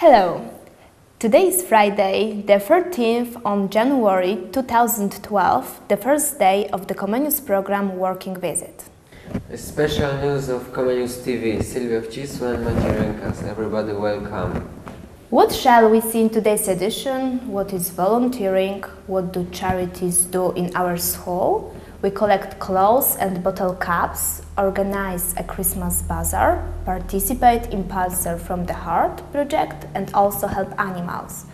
Hello! Today is Friday, the 13th of January 2012, the first day of the Comenius program working visit. A special news of Comenius TV, Sylwia Wcisła and Maciej Rękas. Everybody welcome. What shall we see in today's edition? What is volunteering? What do charities do in our school? We collect clothes and bottle caps, organize a Christmas bazaar, participate in Pulsar from the Heart project and also help animals.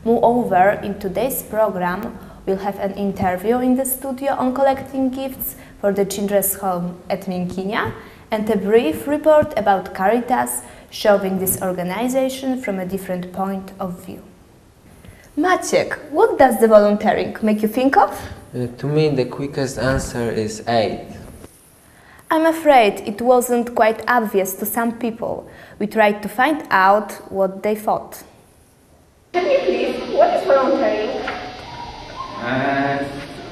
Moreover, in today's program, we'll have an interview in the studio on collecting gifts for the children's home at Miękkinia and a brief report about Caritas, showing this organization from a different point of view. Maciek, what does the volunteering make you think of? To me, the quickest answer is aid. I'm afraid it wasn't quite obvious to some people. We tried to find out what they thought. Tell me please, what is volunteering?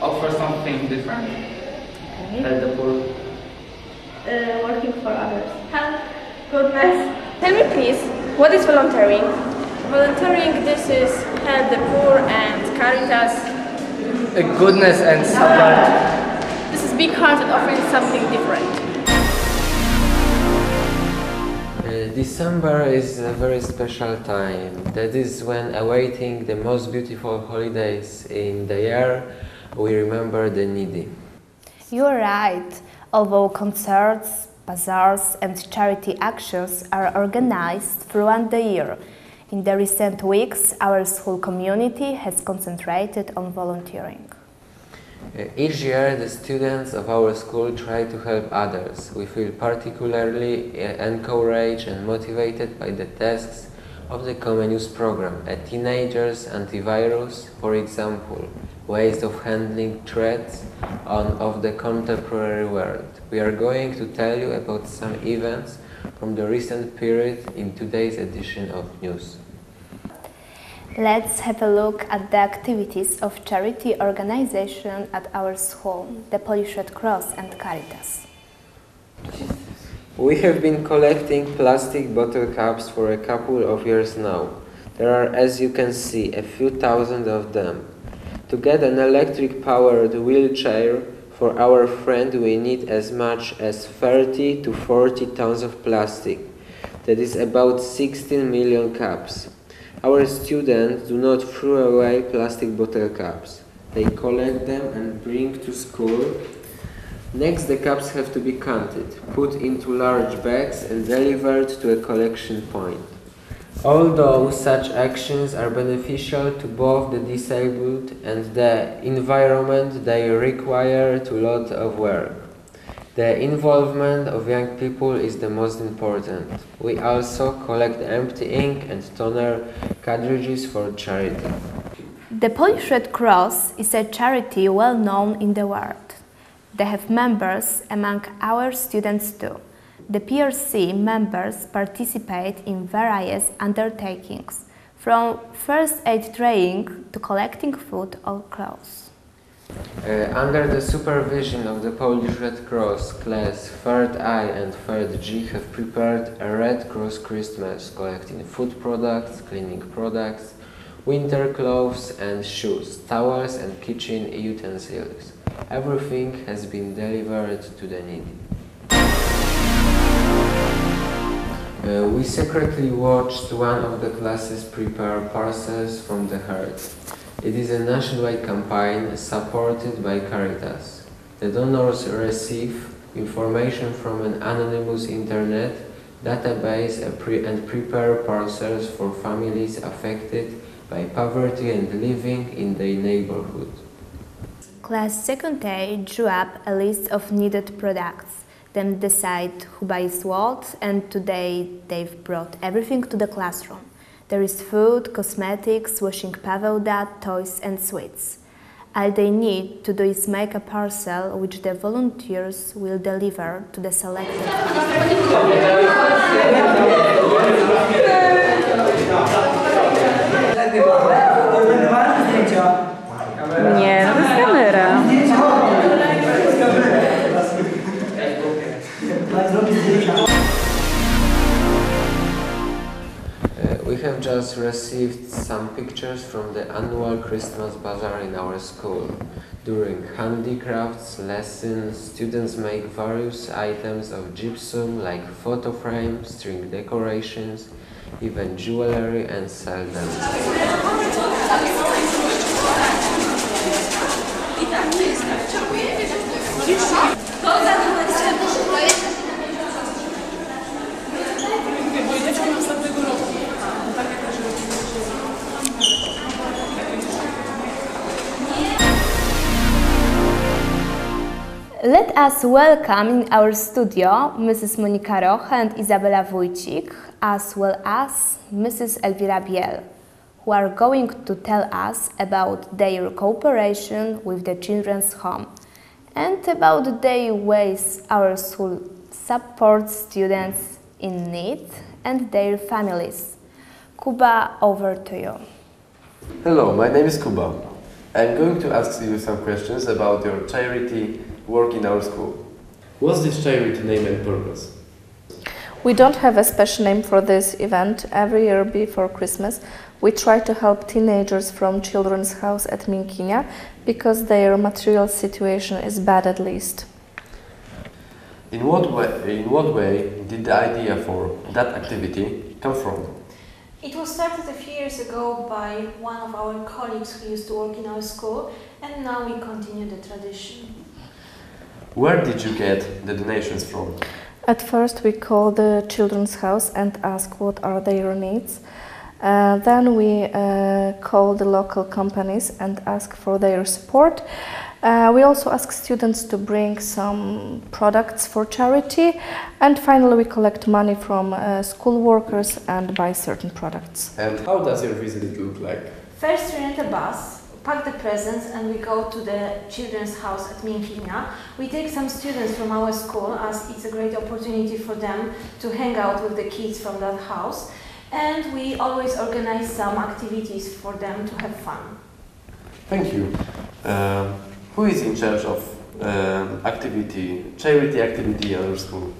Offer something different. Okay. Help the poor. Working for others. Help, goodness. Tell me please, what is volunteering? Volunteering, this is help the poor and Caritas. Goodness and support. This is big hearted offering something different. December is a very special time. That is when, awaiting the most beautiful holidays in the year, we remember the needy. You're right. Although concerts, bazaars and charity actions are organized throughout the year, in the recent weeks our school community has concentrated on volunteering. Each year the students of our school try to help others. We feel particularly encouraged and motivated by the tasks of the Comenius program. A teenager's antivirus, for example, ways of handling threats of the contemporary world. We are going to tell you about some events from the recent period in today's edition of News. Let's have a look at the activities of charity organization at our school, the Polish Red Cross and Caritas. We have been collecting plastic bottle caps for a couple of years now. There are, as you can see, a few thousand of them. To get an electric-powered wheelchair for our friend, we need as much as 30 to 40 tons of plastic. That is about 16 million caps. Our students do not throw away plastic bottle caps. They collect them and bring to school. Next, the caps have to be counted, put into large bags and delivered to a collection point. Although such actions are beneficial to both the disabled and the environment, they require a lot of work. The involvement of young people is the most important. We also collect empty ink and toner cartridges for charity. The Polish Red Cross is a charity well known in the world. They have members among our students too. The PRC members participate in various undertakings, from first aid training to collecting food or clothes. Under the supervision of the Polish Red Cross, class 3rd I and 3rd G have prepared a Red Cross Christmas, collecting food products, cleaning products, winter clothes and shoes, towels and kitchen utensils. Everything has been delivered to the needy. We secretly watched one of the classes prepare parcels from the Heart. It is a nationwide campaign supported by Caritas. The donors receive information from an anonymous internet database and prepare parcels for families affected by poverty and living in their neighborhood. Class 2nd A drew up a list of needed products, then decide who buys what, and today they've brought everything to the classroom. There is food, cosmetics, washing powder, toys and sweets. All they need to do is make a parcel which the volunteers will deliver to the selected Nie, to jest kamera. We have just received some pictures from the annual Christmas bazaar in our school. During handicrafts lessons, students make various items of gypsum like photo frames, string decorations, even jewelry, and sell them. Let us welcome in our studio Mrs. Monika Rocha and Izabela Wójcik, as well as Mrs. Elvira Biel, who are going to tell us about their cooperation with the Children's Home and about the ways our school supports students in need and their families. Kuba, over to you. Hello, my name is Kuba. I'm going to ask you some questions about your charity work in our school. What's this charity name and purpose? We don't have a special name for this event. Every year before Christmas, we try to help teenagers from Children's House at Minkinia because their material situation is bad at least. In what way did the idea for that activity come from? It was started a few years ago by one of our colleagues who used to work in our school, and now we continue the tradition. Where did you get the donations from? At first we called the Children's House and asked what are their needs. Then we called the local companies and asked for their support. We also ask students to bring some products for charity, and finally we collect money from school workers and buy certain products. And how does your visit look like? First, we rent a bus, pack the presents, and we go to the Children's House at Minkinia. We take some students from our school, as it's a great opportunity for them to hang out with the kids from that house, and we always organize some activities for them to have fun. Thank you. Who is in charge of charity activity at our school?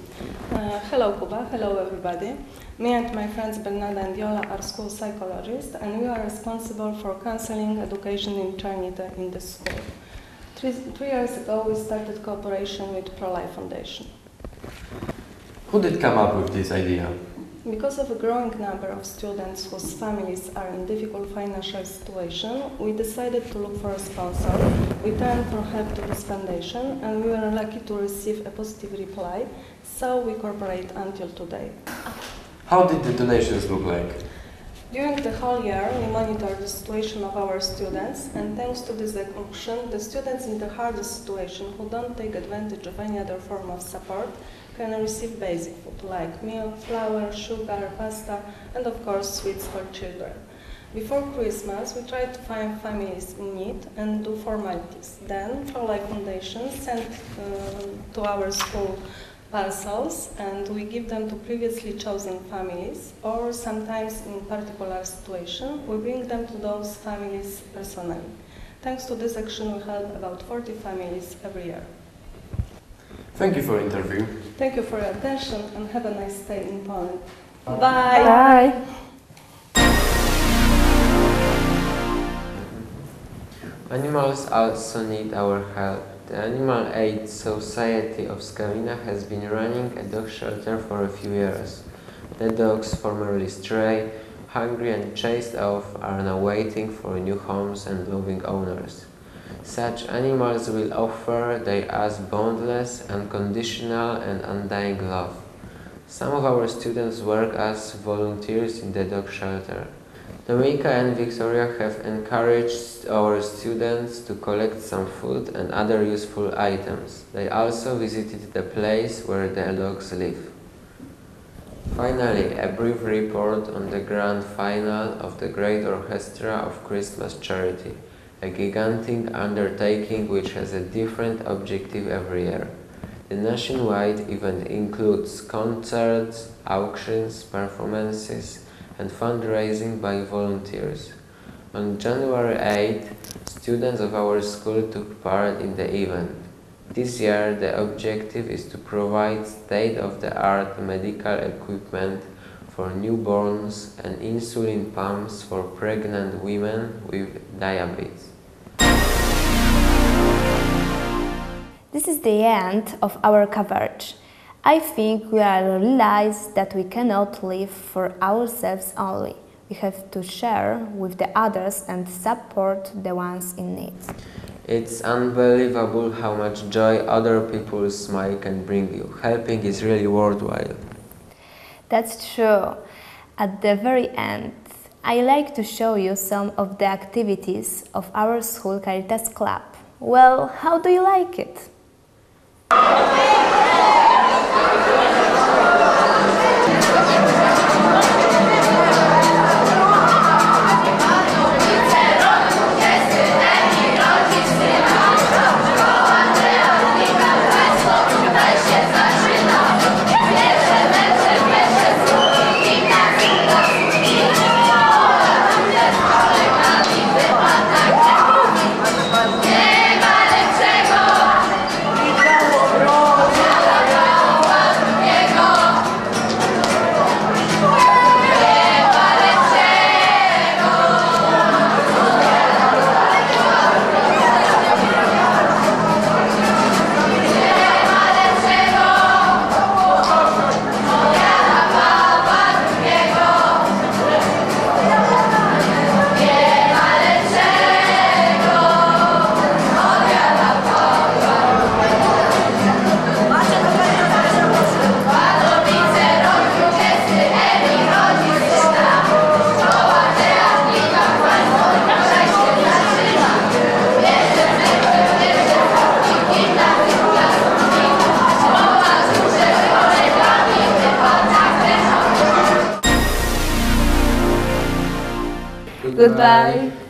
Hello Kuba, hello everybody. Me and my friends Bernarda and Yola are school psychologists, and we are responsible for counseling, education and charity in the school. Three years ago we started cooperation with Pro-Life Foundation. Who did come up with this idea? Because of a growing number of students whose families are in difficult financial situation, we decided to look for a sponsor. We turned for help to this foundation, and we were lucky to receive a positive reply, so we cooperate until today. How did the donations look like? During the whole year, we monitor the situation of our students, and thanks to this action, the students in the hardest situation who don't take advantage of any other form of support can receive basic food like milk, flour, sugar, pasta, and of course sweets for children. Before Christmas, we try to find families in need and do formalities. Then, Pro-Life Foundation sent to our school parcels, and we give them to previously chosen families, or sometimes in particular situation, we bring them to those families personally. Thanks to this action, we help about 40 families every year. Thank you for the interview. Thank you for your attention, and have a nice stay in Poland. Bye. Bye! Animals also need our help. The Animal Aid Society of Skawina has been running a dog shelter for a few years. The dogs, formerly stray, hungry and chased off, are now waiting for new homes and loving owners. Such animals will offer us boundless, unconditional and undying love. Some of our students work as volunteers in the dog shelter. Dominika and Victoria have encouraged our students to collect some food and other useful items. They also visited the place where the dogs live. Finally, a brief report on the grand final of the Great Orchestra of Christmas Charity, a gigantic undertaking which has a different objective every year. The nationwide event includes concerts, auctions, performances, and fundraising by volunteers. On January 8, students of our school took part in the event. This year, the objective is to provide state-of-the-art medical equipment for newborns and insulin pumps for pregnant women with diabetes. This is the end of our coverage. I think we all realize that we cannot live for ourselves only. We have to share with the others and support the ones in need. It's unbelievable how much joy other people's smile can bring you. Helping is really worthwhile. That's true. At the very end, I like to show you some of the activities of our school Caritas Club. Well, how do you like it? Goodbye.